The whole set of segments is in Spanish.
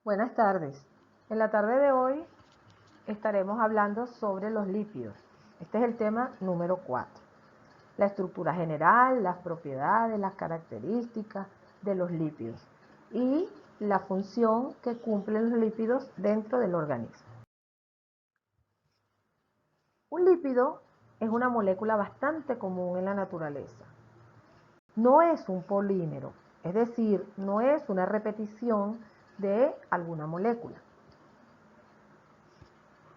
Buenas tardes. En la tarde de hoy estaremos hablando sobre los lípidos. Este es el tema número 4. La estructura general, las propiedades, las características de los lípidos y la función que cumplen los lípidos dentro del organismo. Un lípido es una molécula bastante común en la naturaleza. No es un polímero, es decir, no es una repetición de alguna molécula.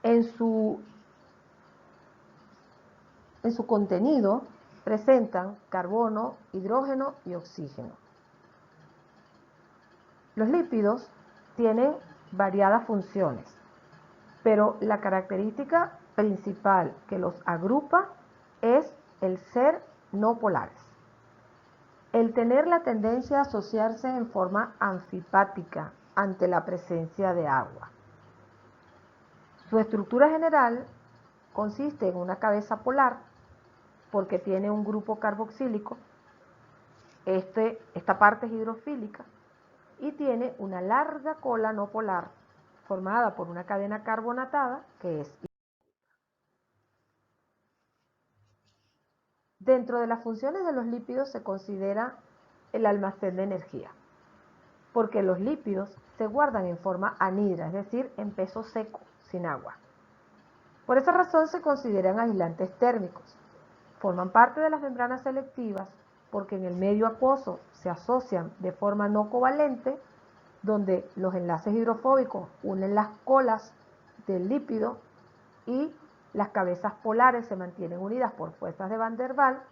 En su contenido presentan carbono, hidrógeno y oxígeno. Los lípidos tienen variadas funciones, pero la característica principal que los agrupa es el ser no polares. El tener la tendencia a asociarse en forma anfipática ante la presencia de agua. Su estructura general consiste en una cabeza polar porque tiene un grupo carboxílico, esta parte es hidrofílica, y tiene una larga cola no polar formada por una cadena carbonatada que es. Dentro de las funciones de los lípidos se considera el almacén de energía, porque los lípidos se guardan en forma anhidra, es decir, en peso seco, sin agua. Por esa razón se consideran aislantes térmicos. Forman parte de las membranas selectivas porque en el medio acuoso se asocian de forma no covalente, donde los enlaces hidrofóbicos unen las colas del lípido y las cabezas polares se mantienen unidas por fuerzas de Van der Waals,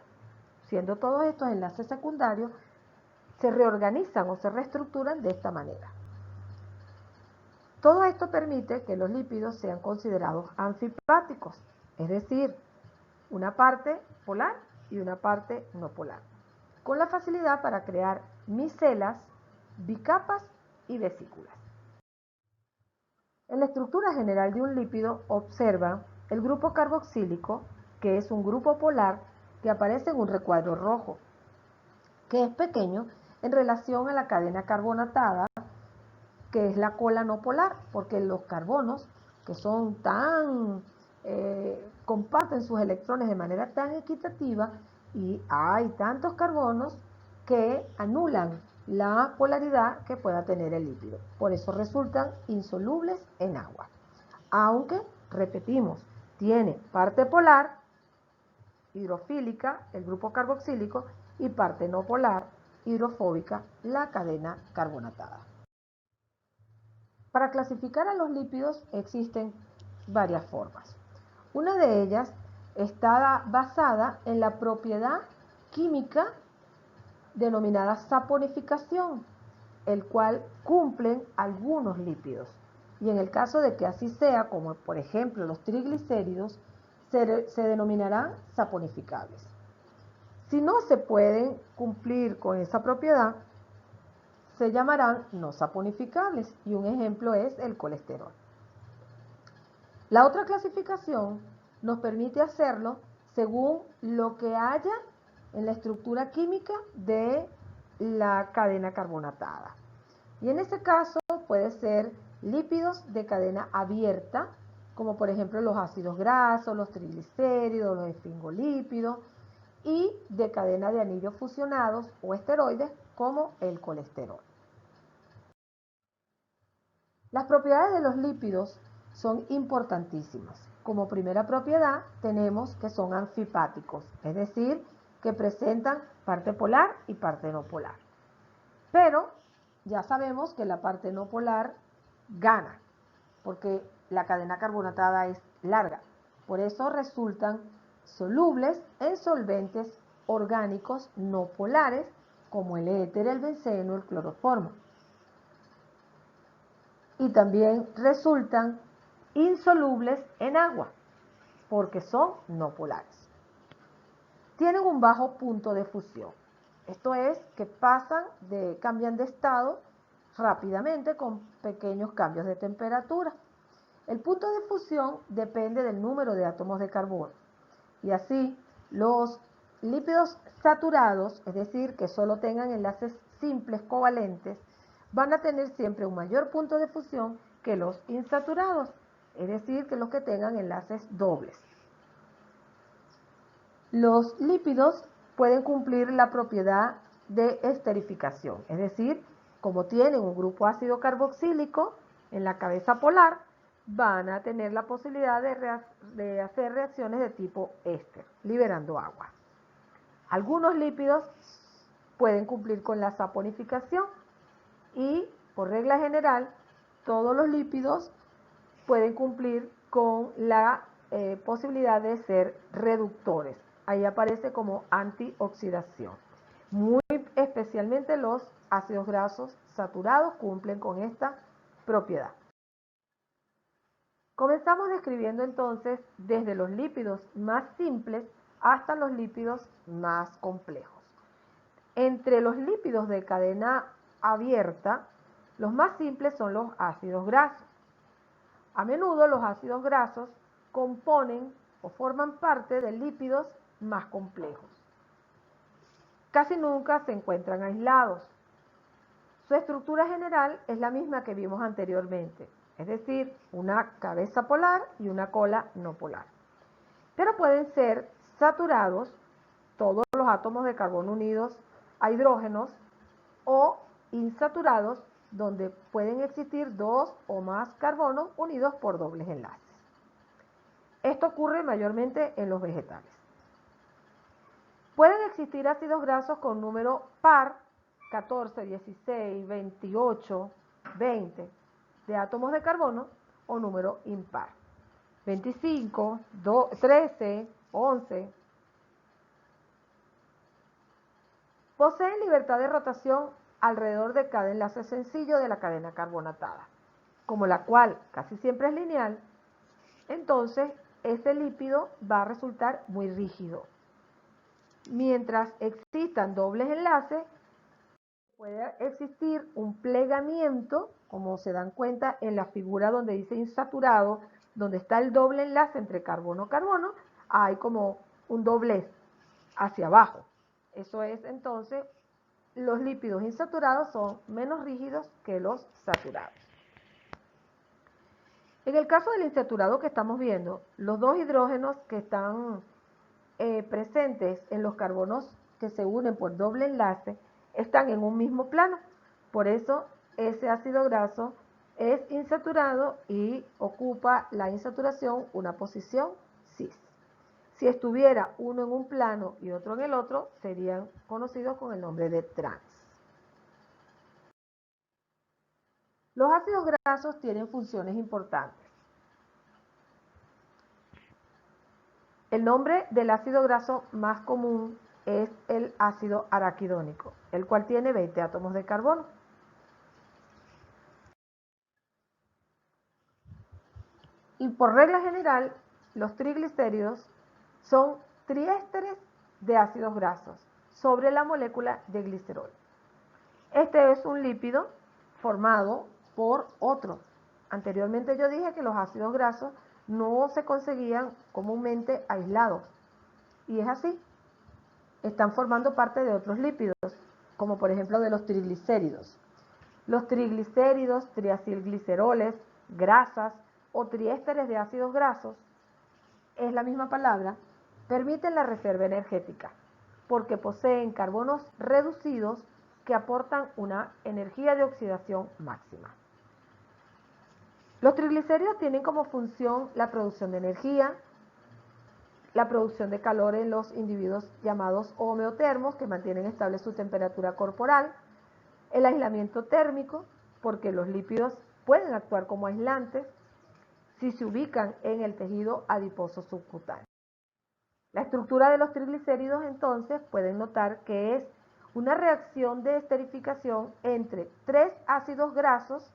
siendo todos estos enlaces secundarios se reorganizan o se reestructuran de esta manera. Todo esto permite que los lípidos sean considerados anfipáticos, es decir, una parte polar y una parte no polar, con la facilidad para crear micelas, bicapas y vesículas. En la estructura general de un lípido observa el grupo carboxílico, que es un grupo polar que aparece en un recuadro rojo, que es pequeño en relación a la cadena carbonatada, que es la cola no polar, porque los carbonos, que son tan comparten sus electrones de manera tan equitativa y hay tantos carbonos que anulan la polaridad que pueda tener el lípido. Por eso resultan insolubles en agua. Aunque, repetimos, tiene parte polar, hidrofílica, el grupo carboxílico, y parte no polar, hidrofóbica, la cadena carbonatada. Para clasificar a los lípidos existen varias formas. Una de ellas está basada en la propiedad química denominada saponificación, el cual cumplen algunos lípidos. Y en el caso de que así sea, como por ejemplo los triglicéridos, se denominarán saponificables. Si no se pueden cumplir con esa propiedad, se llamarán no saponificables, y un ejemplo es el colesterol. La otra clasificación nos permite hacerlo según lo que haya en la estructura química de la cadena carbonatada. Y en ese caso puede ser lípidos de cadena abierta, como por ejemplo los ácidos grasos, los triglicéridos, los esfingolípidos, y de cadena de anillos fusionados o esteroides, como el colesterol. Las propiedades de los lípidos son importantísimas. Como primera propiedad tenemos que son anfipáticos, es decir, que presentan parte polar y parte no polar. Pero ya sabemos que la parte no polar gana, porque la cadena carbonatada es larga. Por eso resultan solubles en solventes orgánicos no polares, como el éter, el benceno, el cloroformo. Y también resultan insolubles en agua, porque son no polares. Tienen un bajo punto de fusión. Esto es que cambian de estado rápidamente con pequeños cambios de temperatura. El punto de fusión depende del número de átomos de carbono. Y así, los lípidos saturados, es decir, que solo tengan enlaces simples covalentes, van a tener siempre un mayor punto de fusión que los insaturados, es decir, que los que tengan enlaces dobles. Los lípidos pueden cumplir la propiedad de esterificación, es decir, como tienen un grupo ácido carboxílico en la cabeza polar, van a tener la posibilidad de hacer reacciones de tipo éster, liberando agua. Algunos lípidos pueden cumplir con la saponificación y, por regla general, todos los lípidos pueden cumplir con la posibilidad de ser reductores. Ahí aparece como antioxidación. Muy especialmente los ácidos grasos saturados cumplen con esta propiedad. Comenzamos describiendo entonces desde los lípidos más simples hasta los lípidos más complejos. Entre los lípidos de cadena abierta, los más simples son los ácidos grasos. A menudo los ácidos grasos componen o forman parte de lípidos más complejos. Casi nunca se encuentran aislados. Su estructura general es la misma que vimos anteriormente, es decir, una cabeza polar y una cola no polar. Pero pueden ser saturados, todos los átomos de carbono unidos a hidrógenos, o insaturados, donde pueden existir dos o más carbonos unidos por dobles enlaces. Esto ocurre mayormente en los vegetales. Pueden existir ácidos grasos con número par, 14, 16, 28, 20 de átomos de carbono, o número impar, 25, 13, 11. Poseen libertad de rotación alrededor de cada enlace sencillo de la cadena carbonatada, como la cual casi siempre es lineal. Entonces ese lípido va a resultar muy rígido. Mientras existan dobles enlaces, puede existir un plegamiento, como se dan cuenta en la figura donde dice insaturado, donde está el doble enlace entre carbono-carbono, hay como un doblez hacia abajo. Eso es entonces, los lípidos insaturados son menos rígidos que los saturados. En el caso del insaturado que estamos viendo, los dos hidrógenos que están presentes en los carbonos que se unen por doble enlace están en un mismo plano. Por eso ese ácido graso es insaturado y ocupa la insaturación una posición cis. Si estuviera uno en un plano y otro en el otro, serían conocidos con el nombre de trans. Los ácidos grasos tienen funciones importantes. El nombre del ácido graso más común es el ácido araquidónico, el cual tiene 20 átomos de carbono. Y por regla general, los triglicéridos son triésteres de ácidos grasos sobre la molécula de glicerol. Este es un lípido formado por otro. Anteriormente yo dije que los ácidos grasos no se conseguían comúnmente aislados. Y es así. Están formando parte de otros lípidos, como por ejemplo de los triglicéridos. Los triglicéridos, triacilgliceroles, grasas o triésteres de ácidos grasos, es la misma palabra, permiten la reserva energética, porque poseen carbonos reducidos que aportan una energía de oxidación máxima. Los triglicéridos tienen como función la producción de energía, la producción de calor en los individuos llamados homeotermos, que mantienen estable su temperatura corporal, el aislamiento térmico, porque los lípidos pueden actuar como aislantes si se ubican en el tejido adiposo subcutáneo. La estructura de los triglicéridos, entonces, pueden notar que es una reacción de esterificación entre tres ácidos grasos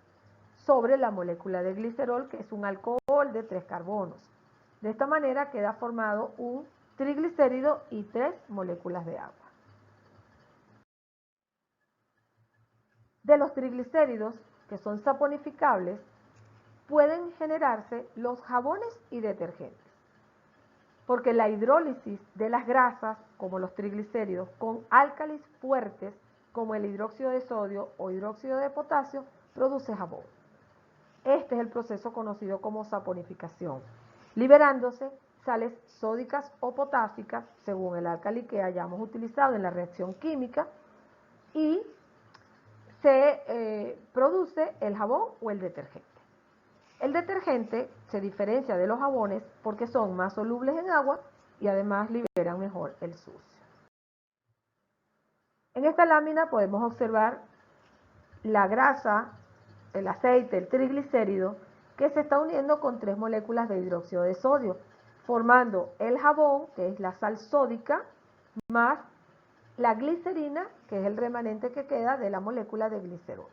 sobre la molécula de glicerol, que es un alcohol de 3 carbonos. De esta manera queda formado un triglicérido y 3 moléculas de agua. De los triglicéridos, que son saponificables, pueden generarse los jabones y detergentes, porque la hidrólisis de las grasas, como los triglicéridos, con álcalis fuertes, como el hidróxido de sodio o hidróxido de potasio, produce jabón. Este es el proceso conocido como saponificación, liberándose sales sódicas o potásicas según el álcali que hayamos utilizado en la reacción química y se produce el jabón o el detergente. El detergente se diferencia de los jabones porque son más solubles en agua y además liberan mejor el sucio. En esta lámina podemos observar la grasa, el aceite, el triglicérido, que se está uniendo con 3 moléculas de hidróxido de sodio, formando el jabón, que es la sal sódica, más la glicerina, que es el remanente que queda de la molécula de glicerol.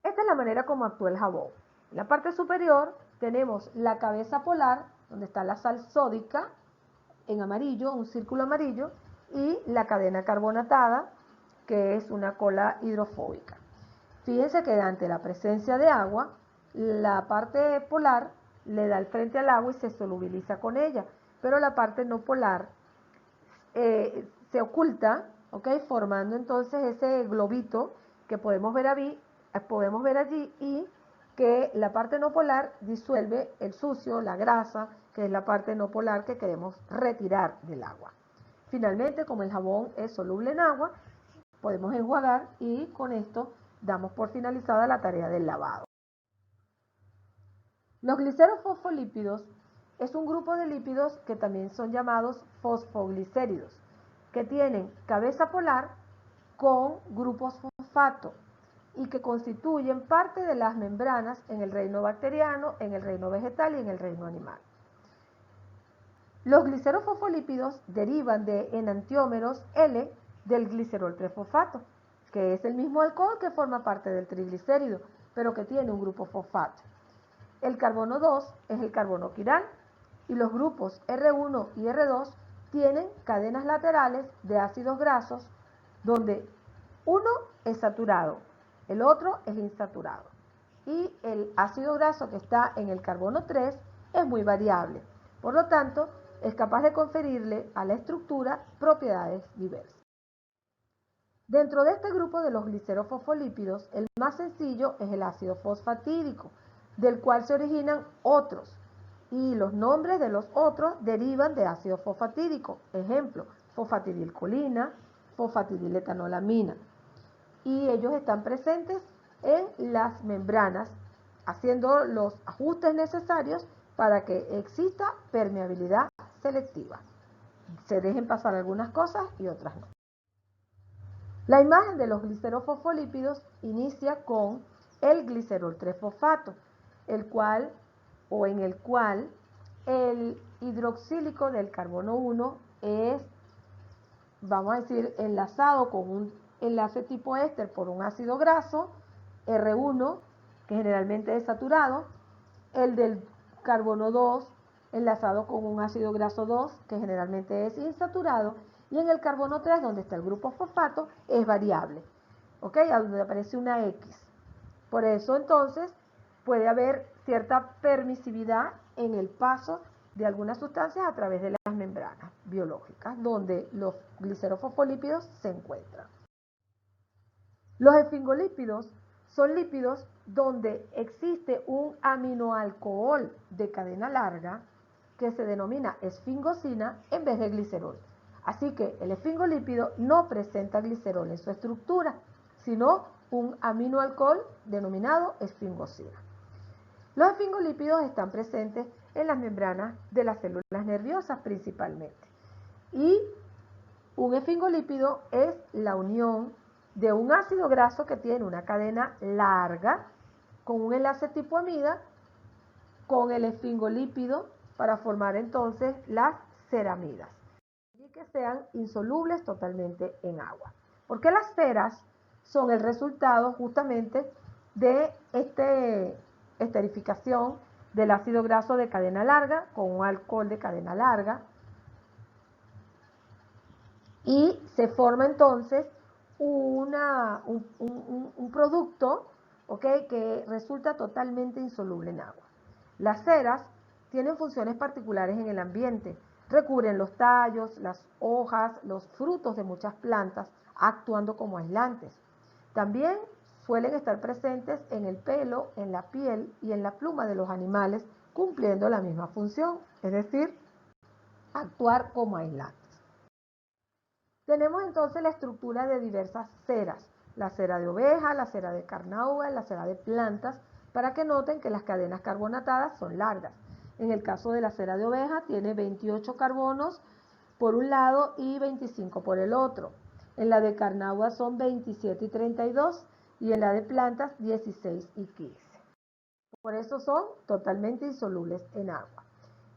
Esta es la manera como actúa el jabón. En la parte superior tenemos la cabeza polar, donde está la sal sódica, en amarillo, un círculo amarillo, y la cadena carbonatada, que es una cola hidrofóbica. Fíjense que ante la presencia de agua, la parte polar le da el frente al agua y se solubiliza con ella, pero la parte no polar se oculta, ¿okay? Formando entonces ese globito que podemos ver allí y que la parte no polar disuelve el sucio, la grasa, que es la parte no polar que queremos retirar del agua. Finalmente, como el jabón es soluble en agua, podemos enjuagar y con esto damos por finalizada la tarea del lavado. Los glicerofosfolípidos es un grupo de lípidos que también son llamados fosfoglicéridos, que tienen cabeza polar con grupos fosfato y que constituyen parte de las membranas en el reino bacteriano, en el reino vegetal y en el reino animal. Los glicerofosfolípidos derivan de enantiómeros L del glicerol 3-fosfato, que es el mismo alcohol que forma parte del triglicérido, pero que tiene un grupo fosfato. El carbono 2 es el carbono quiral y los grupos R1 y R2 tienen cadenas laterales de ácidos grasos donde uno es saturado, el otro es insaturado. Y el ácido graso que está en el carbono 3 es muy variable. Por lo tanto, es capaz de conferirle a la estructura propiedades diversas. Dentro de este grupo de los glicerofosfolípidos, el más sencillo es el ácido fosfatídico, del cual se originan otros, y los nombres de los otros derivan de ácido fosfatídico. Ejemplo, fosfatidilcolina, fosfatidiletolamina. Y ellos están presentes en las membranas, haciendo los ajustes necesarios para que exista permeabilidad selectiva. Se dejen pasar algunas cosas y otras no. La imagen de los glicerofosfolípidos inicia con el glicerol 3-fosfato, en el cual el hidroxílico del carbono 1 es, vamos a decir, enlazado con un enlace tipo éster por un ácido graso, R1, que generalmente es saturado, el del carbono 2 enlazado con un ácido graso 2, que generalmente es insaturado, y en el carbono 3, donde está el grupo fosfato, es variable, ¿ok? A donde aparece una X. Por eso, entonces, puede haber cierta permisividad en el paso de algunas sustancias a través de las membranas biológicas, donde los glicerofosfolípidos se encuentran. Los esfingolípidos son lípidos donde existe un aminoalcohol de cadena larga que se denomina esfingosina en vez de glicerol. Así que el esfingolípido no presenta glicerol en su estructura, sino un aminoalcohol denominado esfingosina. Los esfingolípidos están presentes en las membranas de las células nerviosas principalmente. Y un esfingolípido es la unión de un ácido graso que tiene una cadena larga con un enlace tipo amida con el esfingolípido para formar entonces las ceramidas y que sean insolubles totalmente en agua. Porque las ceras son el resultado justamente de esterificación del ácido graso de cadena larga con un alcohol de cadena larga y se forma entonces un producto, ¿okay?, que resulta totalmente insoluble en agua. Las ceras tienen funciones particulares en el ambiente Recubren los tallos, las hojas, los frutos de muchas plantas, actuando como aislantes. También suelen estar presentes en el pelo, en la piel y en la pluma de los animales, cumpliendo la misma función, es decir, actuar como aislantes. Tenemos entonces la estructura de diversas ceras, la cera de oveja, la cera de carnauba, la cera de plantas, para que noten que las cadenas carbonatadas son largas. En el caso de la cera de oveja tiene 28 carbonos por un lado y 25 por el otro. En la de carnauba son 27 y 32 y en la de plantas 16 y 15. Por eso son totalmente insolubles en agua.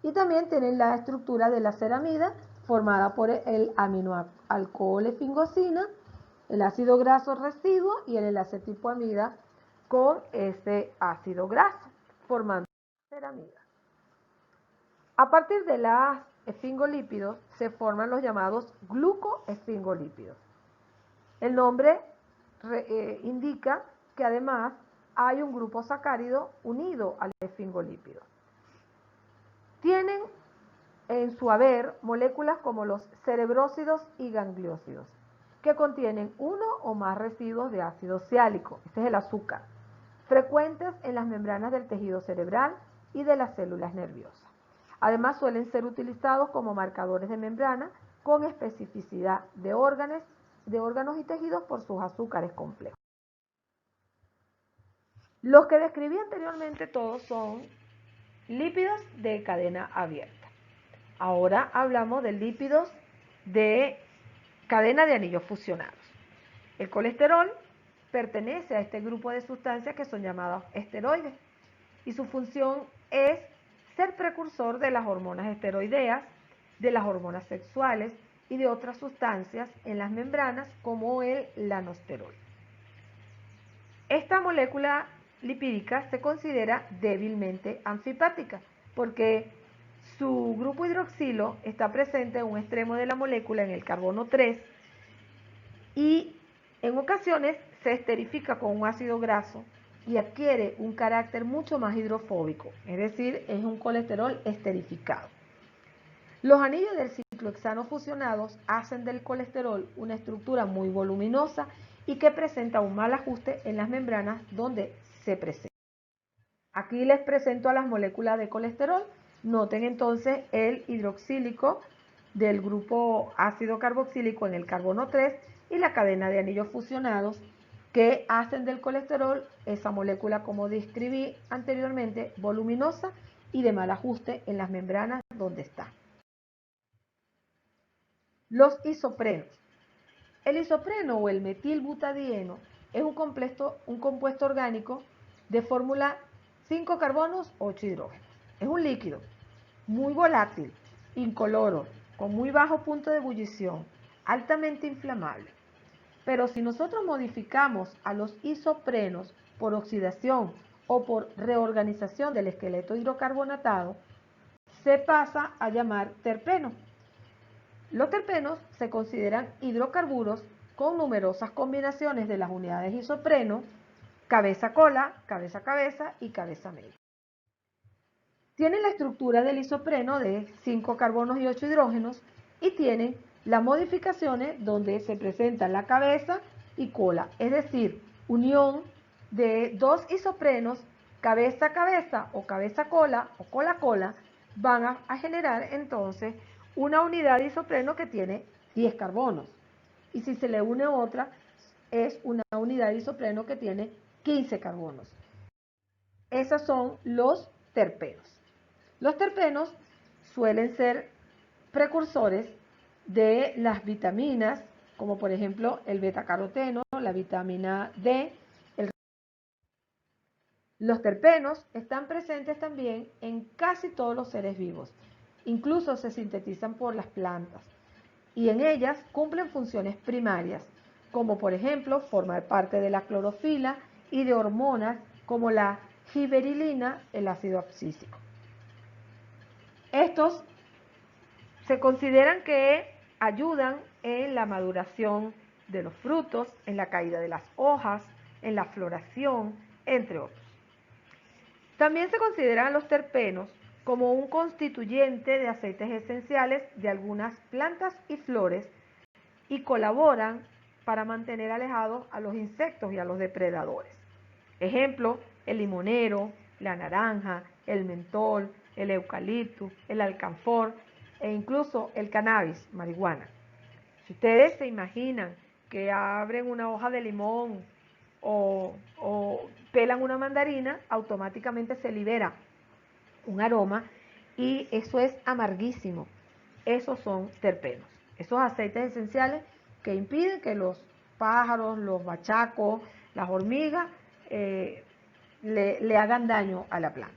Y también tienen la estructura de la ceramida formada por el aminoalcohol efingosina, el ácido graso residuo y el enlace tipo amida con ese ácido graso, formando ceramida. A partir de los esfingolípidos se forman los llamados glucoesfingolípidos. El nombre indica que además hay un grupo sacárido unido al esfingolípido. Tienen en su haber moléculas como los cerebrósidos y gangliósidos, que contienen uno o más residuos de ácido siálico, este es el azúcar, frecuentes en las membranas del tejido cerebral y de las células nerviosas. Además, suelen ser utilizados como marcadores de membrana con especificidad de órganos y tejidos por sus azúcares complejos. Los que describí anteriormente todos son lípidos de cadena abierta. Ahora hablamos de lípidos de cadena de anillos fusionados. El colesterol pertenece a este grupo de sustancias que son llamados esteroides y su función es ser precursor de las hormonas esteroideas, de las hormonas sexuales y de otras sustancias en las membranas como el lanosterol. Esta molécula lipídica se considera débilmente anfipática porque su grupo hidroxilo está presente en un extremo de la molécula, en el carbono 3, y en ocasiones se esterifica con un ácido graso y adquiere un carácter mucho más hidrofóbico, es decir, es un colesterol esterificado. Los anillos del ciclohexano fusionados hacen del colesterol una estructura muy voluminosa y que presenta un mal ajuste en las membranas donde se presenta. Aquí les presento a las moléculas de colesterol. Noten entonces el hidroxílico del grupo ácido carboxílico en el carbono 3 y la cadena de anillos fusionados que hacen del colesterol esa molécula, como describí anteriormente, voluminosa y de mal ajuste en las membranas donde está. Los isoprenos. El isopreno o el metilbutadieno es un compuesto orgánico de fórmula 5 carbonos, 8 hidrógenos. Es un líquido muy volátil, incoloro, con muy bajo punto de ebullición, altamente inflamable. Pero si nosotros modificamos a los isoprenos por oxidación o por reorganización del esqueleto hidrocarbonatado, se pasa a llamar terpeno. Los terpenos se consideran hidrocarburos con numerosas combinaciones de las unidades isopreno, cabeza-cola, cabeza-cabeza y cabeza-medio. Tienen la estructura del isopreno de 5 carbonos y 8 hidrógenos y tienen las modificaciones donde se presenta la cabeza y cola, es decir, unión de dos isoprenos, cabeza-cabeza o cabeza-cola o cola-cola, van a generar entonces una unidad de isopreno que tiene 10 carbonos. Y si se le une otra, es una unidad de isopreno que tiene 15 carbonos. Esos son los terpenos. Los terpenos suelen ser precursores de las vitaminas, como por ejemplo el betacaroteno, la vitamina D. Los terpenos están presentes también en casi todos los seres vivos, incluso se sintetizan por las plantas, y en ellas cumplen funciones primarias, como por ejemplo formar parte de la clorofila y de hormonas como la giberilina, el ácido abscísico. Estos se consideran que ayudan en la maduración de los frutos, en la caída de las hojas, en la floración, entre otros. También se consideran los terpenos como un constituyente de aceites esenciales de algunas plantas y flores y colaboran para mantener alejados a los insectos y a los depredadores. Ejemplo, el limonero, la naranja, el mentol, el eucalipto, el alcanfor e incluso el cannabis, marihuana. Si ustedes se imaginan que abren una hoja de limón o pelan una mandarina, automáticamente se libera un aroma y eso es amarguísimo. Esos son terpenos, esos aceites esenciales que impiden que los pájaros, los bachacos, las hormigas le hagan daño a la planta.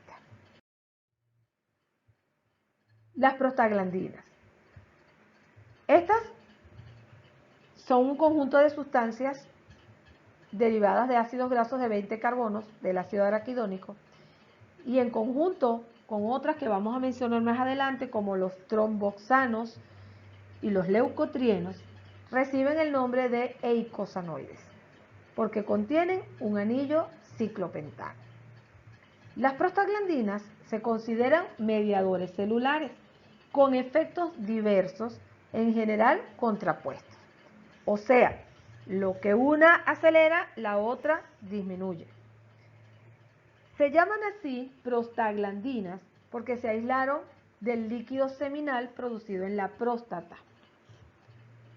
Las prostaglandinas. Estas son un conjunto de sustancias derivadas de ácidos grasos de 20 carbonos del ácido araquidónico y en conjunto con otras que vamos a mencionar más adelante como los tromboxanos y los leucotrienos, reciben el nombre de eicosanoides porque contienen un anillo ciclopentano. Las prostaglandinas se consideran mediadores celulares con efectos diversos, en general contrapuestos. O sea, lo que una acelera, la otra disminuye. Se llaman así prostaglandinas porque se aislaron del líquido seminal producido en la próstata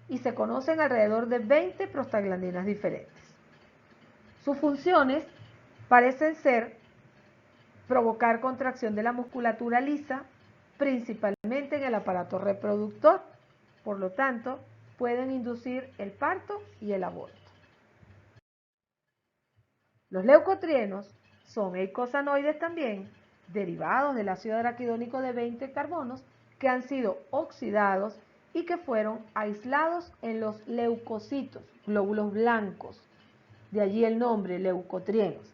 y se conocen alrededor de 20 prostaglandinas diferentes. Sus funciones parecen ser provocar contracción de la musculatura lisa, principalmente en el aparato reproductor. Por lo tanto, pueden inducir el parto y el aborto. Los leucotrienos son eicosanoides también, derivados del ácido araquidónico de 20 carbonos que han sido oxidados y que fueron aislados en los leucocitos, glóbulos blancos. De allí el nombre, leucotrienos.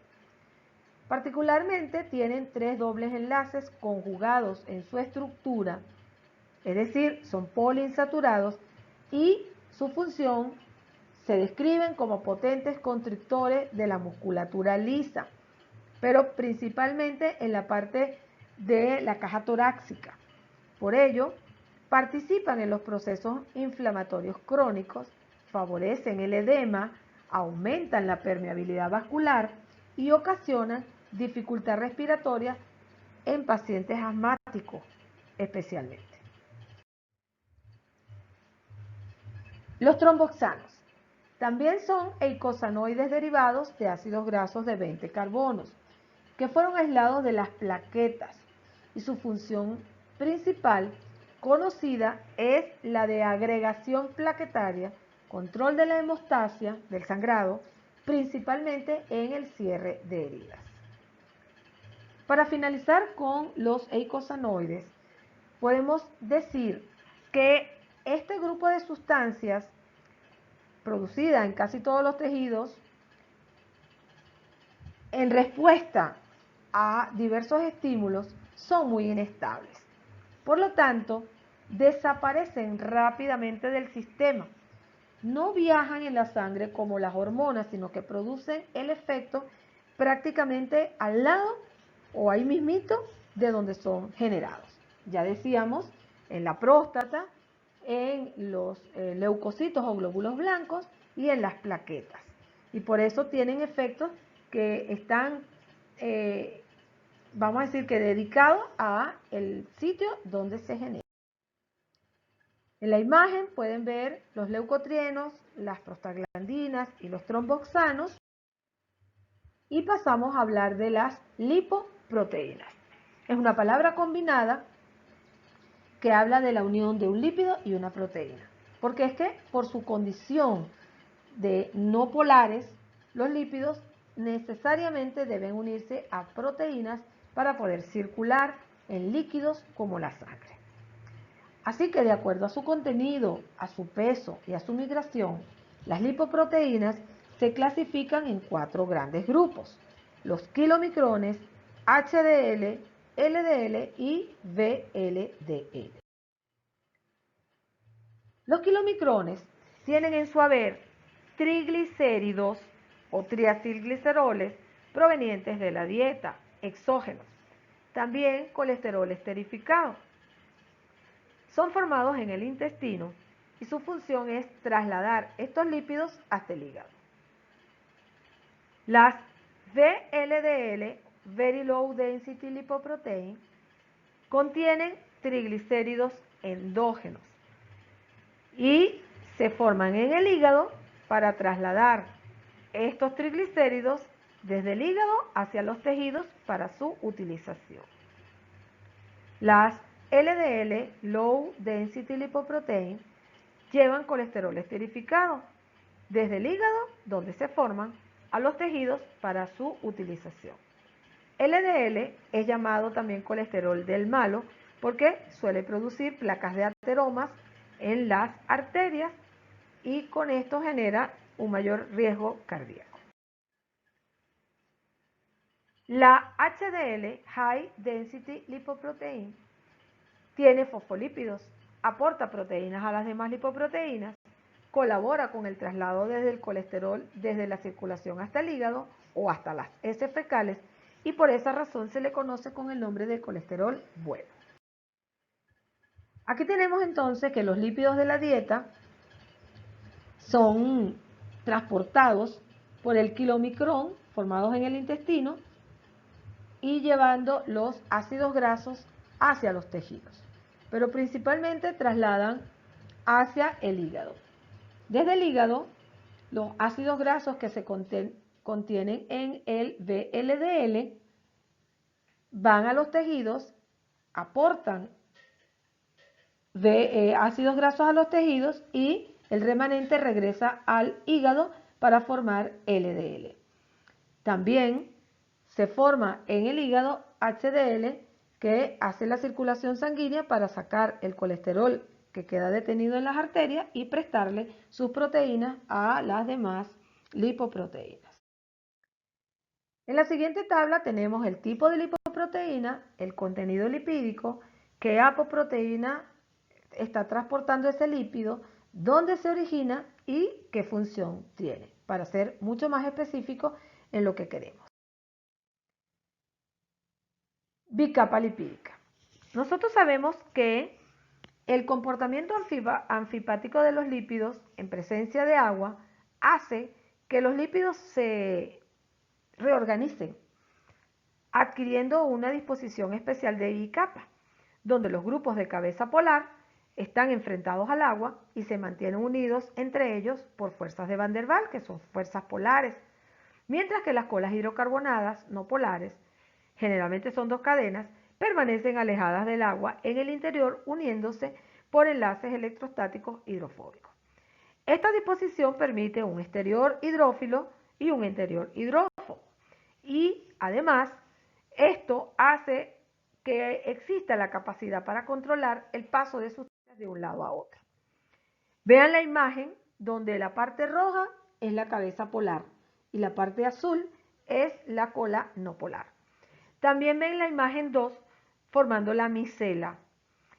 Particularmente tienen 3 dobles enlaces conjugados en su estructura, es decir, son poliinsaturados y su función se describen como potentes constrictores de la musculatura lisa, pero principalmente en la parte de la caja torácica. Por ello, participan en los procesos inflamatorios crónicos, favorecen el edema, aumentan la permeabilidad vascular y ocasionan dificultad respiratoria en pacientes asmáticos especialmente. Los tromboxanos también son eicosanoides derivados de ácidos grasos de 20 carbonos que fueron aislados de las plaquetas y su función principal conocida es la de agregación plaquetaria, control de la hemostasia, del sangrado, principalmente en el cierre de heridas. Para finalizar con los eicosanoides, podemos decir que este grupo de sustancias producidas en casi todos los tejidos en respuesta a diversos estímulos son muy inestables. Por lo tanto, desaparecen rápidamente del sistema. No viajan en la sangre como las hormonas, sino que producen el efecto prácticamente al lado o ahí mismito de donde son generados. Ya decíamos, en la próstata, en los leucocitos o glóbulos blancos y en las plaquetas. Y por eso tienen efectos que están, vamos a decir que dedicados a el sitio donde se genera. En la imagen pueden ver los leucotrienos, las prostaglandinas y los tromboxanos. Y pasamos a hablar de las lipoproteínas. Es una palabra combinada que habla de la unión de un lípido y una proteína. Porque es que por su condición de no polares, los lípidos necesariamente deben unirse a proteínas para poder circular en líquidos como la sangre. Así que de acuerdo a su contenido, a su peso y a su migración, las lipoproteínas se clasifican en 4 grandes grupos: los kilomicrones, HDL, LDL y VLDL. Los kilomicrones tienen en su haber triglicéridos o triacilgliceroles provenientes de la dieta, exógenos. también colesterol esterificado. Son formados en el intestino y su función es trasladar estos lípidos hasta el hígado. Las VLDL, Very Low Density Lipoprotein, contienen triglicéridos endógenos y se forman en el hígado para trasladar estos triglicéridos desde el hígado hacia los tejidos para su utilización. Las LDL, Low Density Lipoprotein, llevan colesterol esterificado desde el hígado, donde se forman, a los tejidos para su utilización. LDL es llamado también colesterol del malo porque suele producir placas de ateromas en las arterias y con esto genera un mayor riesgo cardíaco. La HDL, High Density Lipoprotein, tiene fosfolípidos, aporta proteínas a las demás lipoproteínas, colabora con el traslado desde el colesterol desde la circulación hasta el hígado o hasta las heces fecales y por esa razón se le conoce con el nombre de colesterol bueno. Aquí tenemos entonces que los lípidos de la dieta son transportados por el kilomicrón formados en el intestino y llevando los ácidos grasos hacia los tejidos, pero principalmente trasladan hacia el hígado. Desde el hígado, los ácidos grasos que se contienen en el VLDL van a los tejidos, aportan ácidos grasos a los tejidos y el remanente regresa al hígado para formar LDL. También se forma en el hígado HDL que hace la circulación sanguínea para sacar el colesterol que queda detenido en las arterias y prestarle sus proteínas a las demás lipoproteínas. En la siguiente tabla tenemos el tipo de lipoproteína, el contenido lipídico, qué apoproteína está transportando ese lípido, dónde se origina y qué función tiene, para ser mucho más específico en lo que queremos. Bicapa lipídica. Nosotros sabemos que el comportamiento anfipático de los lípidos en presencia de agua hace que los lípidos se reorganicen, adquiriendo una disposición especial de bicapa, donde los grupos de cabeza polar están enfrentados al agua y se mantienen unidos entre ellos por fuerzas de Van der Waals, que son fuerzas polares, mientras que las colas hidrocarbonadas no polares, generalmente son dos cadenas, permanecen alejadas del agua en el interior uniéndose por enlaces electrostáticos hidrofóbicos. Esta disposición permite un exterior hidrófilo y un interior hidrófobo. Y además, esto hace que exista la capacidad para controlar el paso de sustancias de un lado a otro. Vean la imagen donde la parte roja es la cabeza polar y la parte azul es la cola no polar. También ven la imagen 2 formando la micela.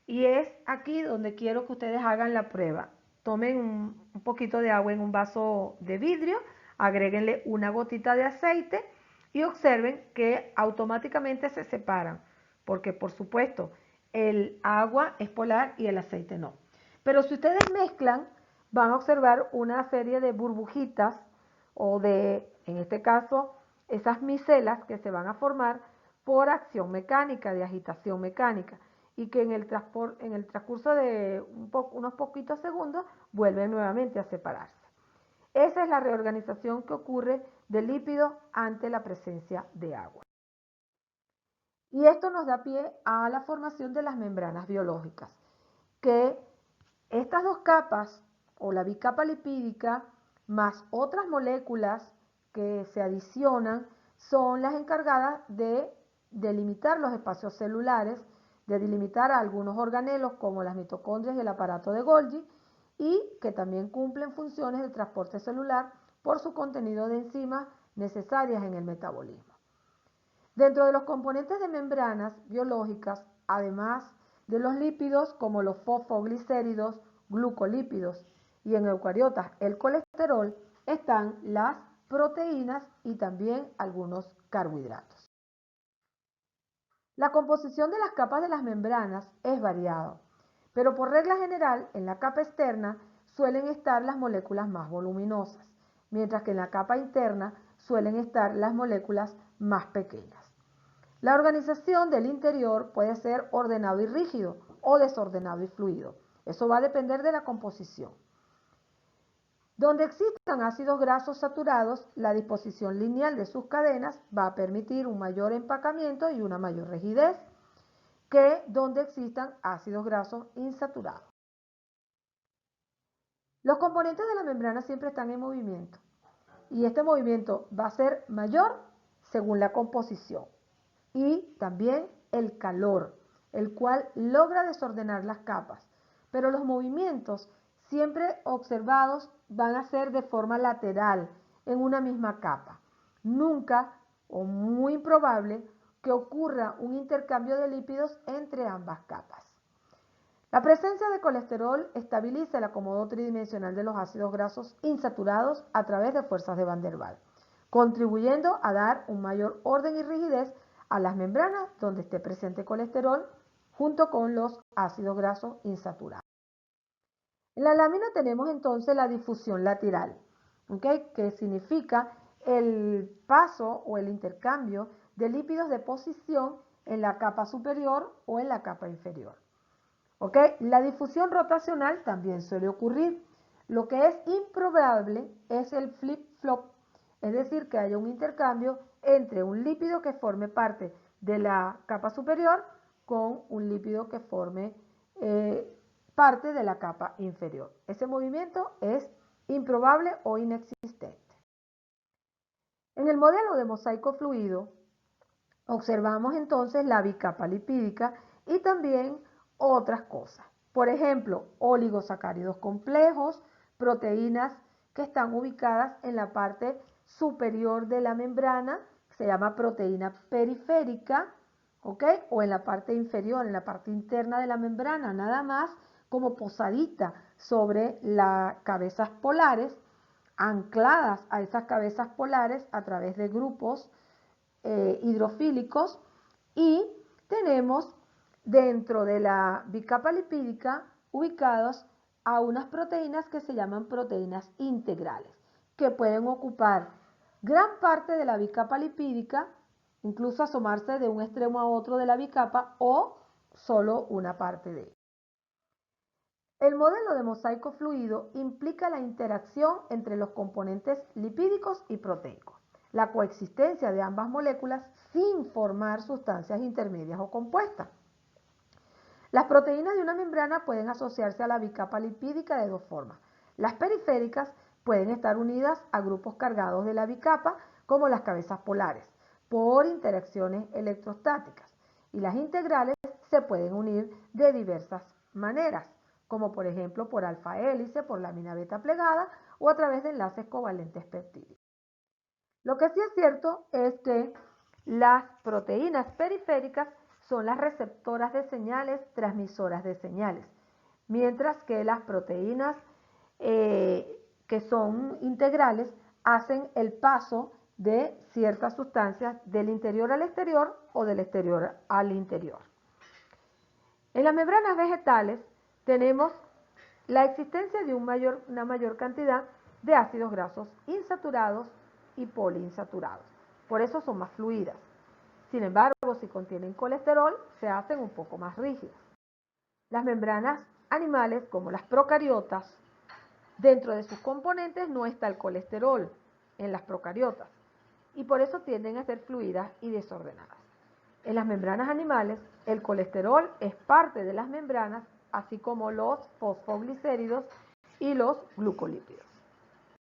Y es aquí donde quiero que ustedes hagan la prueba. Tomen un poquito de agua en un vaso de vidrio, agréguenle una gotita de aceite y observen que automáticamente se separan, porque por supuesto el agua es polar y el aceite no. Pero si ustedes mezclan, van a observar una serie de burbujitas o de, en este caso, esas micelas que se van a formar por acción mecánica, de agitación mecánica, y que en el transcurso de unos poquitos segundos vuelven nuevamente a separarse. Esa es la reorganización que ocurre del lípido ante la presencia de agua. Y esto nos da pie a la formación de las membranas biológicas, que estas dos capas, o la bicapa lipídica, más otras moléculas que se adicionan, son las encargadas de delimitar los espacios celulares, de delimitar a algunos organelos como las mitocondrias y el aparato de Golgi, y que también cumplen funciones de transporte celular por su contenido de enzimas necesarias en el metabolismo. Dentro de los componentes de membranas biológicas, además de los lípidos como los fosfoglicéridos, glucolípidos y en eucariotas el colesterol, están las proteínas y también algunos carbohidratos. La composición de las capas de las membranas es variada, pero por regla general en la capa externa suelen estar las moléculas más voluminosas, mientras que en la capa interna suelen estar las moléculas más pequeñas. La organización del interior puede ser ordenado y rígido o desordenado y fluido. Eso va a depender de la composición. Donde existan ácidos grasos saturados, la disposición lineal de sus cadenas va a permitir un mayor empacamiento y una mayor rigidez que donde existan ácidos grasos insaturados. Los componentes de la membrana siempre están en movimiento y este movimiento va a ser mayor según la composición y también el calor, el cual logra desordenar las capas, pero los movimientos siempre observados van a ser de forma lateral en una misma capa. Nunca o muy improbable que ocurra un intercambio de lípidos entre ambas capas. La presencia de colesterol estabiliza el acomodo tridimensional de los ácidos grasos insaturados a través de fuerzas de Van der Waals, contribuyendo a dar un mayor orden y rigidez a las membranas donde esté presente colesterol junto con los ácidos grasos insaturados. En la lámina tenemos entonces la difusión lateral, ¿okay? Que significa el paso o el intercambio de lípidos de posición en la capa superior o en la capa inferior. ¿Okay? La difusión rotacional también suele ocurrir. Lo que es improbable es el flip-flop, es decir, que haya un intercambio entre un lípido que forme parte de la capa superior con un lípido que forme parte de la capa inferior. Ese movimiento es improbable o inexistente. En el modelo de mosaico fluido observamos entonces la bicapa lipídica y también otras cosas. Por ejemplo, oligosacáridos complejos, proteínas que están ubicadas en la parte superior de la membrana, se llama proteína periférica, ¿ok? O en la parte inferior, en la parte interna de la membrana, nada más como posadita sobre las cabezas polares, ancladas a esas cabezas polares a través de grupos hidrofílicos, y tenemos dentro de la bicapa lipídica ubicados a unas proteínas que se llaman proteínas integrales, que pueden ocupar gran parte de la bicapa lipídica, incluso asomarse de un extremo a otro de la bicapa o solo una parte de ella. El modelo de mosaico fluido implica la interacción entre los componentes lipídicos y proteicos, la coexistencia de ambas moléculas sin formar sustancias intermedias o compuestas. Las proteínas de una membrana pueden asociarse a la bicapa lipídica de dos formas. Las periféricas pueden estar unidas a grupos cargados de la bicapa, como las cabezas polares, por interacciones electrostáticas, y las integrales se pueden unir de diversas maneras, como por ejemplo por alfa hélice, por lámina beta plegada o a través de enlaces covalentes peptídicos. Lo que sí es cierto es que las proteínas periféricas son las receptoras de señales, transmisoras de señales, mientras que las proteínas que son integrales hacen el paso de ciertas sustancias del interior al exterior o del exterior al interior. En las membranas vegetales tenemos la existencia de una mayor cantidad de ácidos grasos insaturados y poliinsaturados. Por eso son más fluidas. Sin embargo, si contienen colesterol, se hacen un poco más rígidas. Las membranas animales, como las procariotas, dentro de sus componentes no está el colesterol en las procariotas y por eso tienden a ser fluidas y desordenadas. En las membranas animales, el colesterol es parte de las membranas, así como los fosfoglicéridos y los glucolípidos.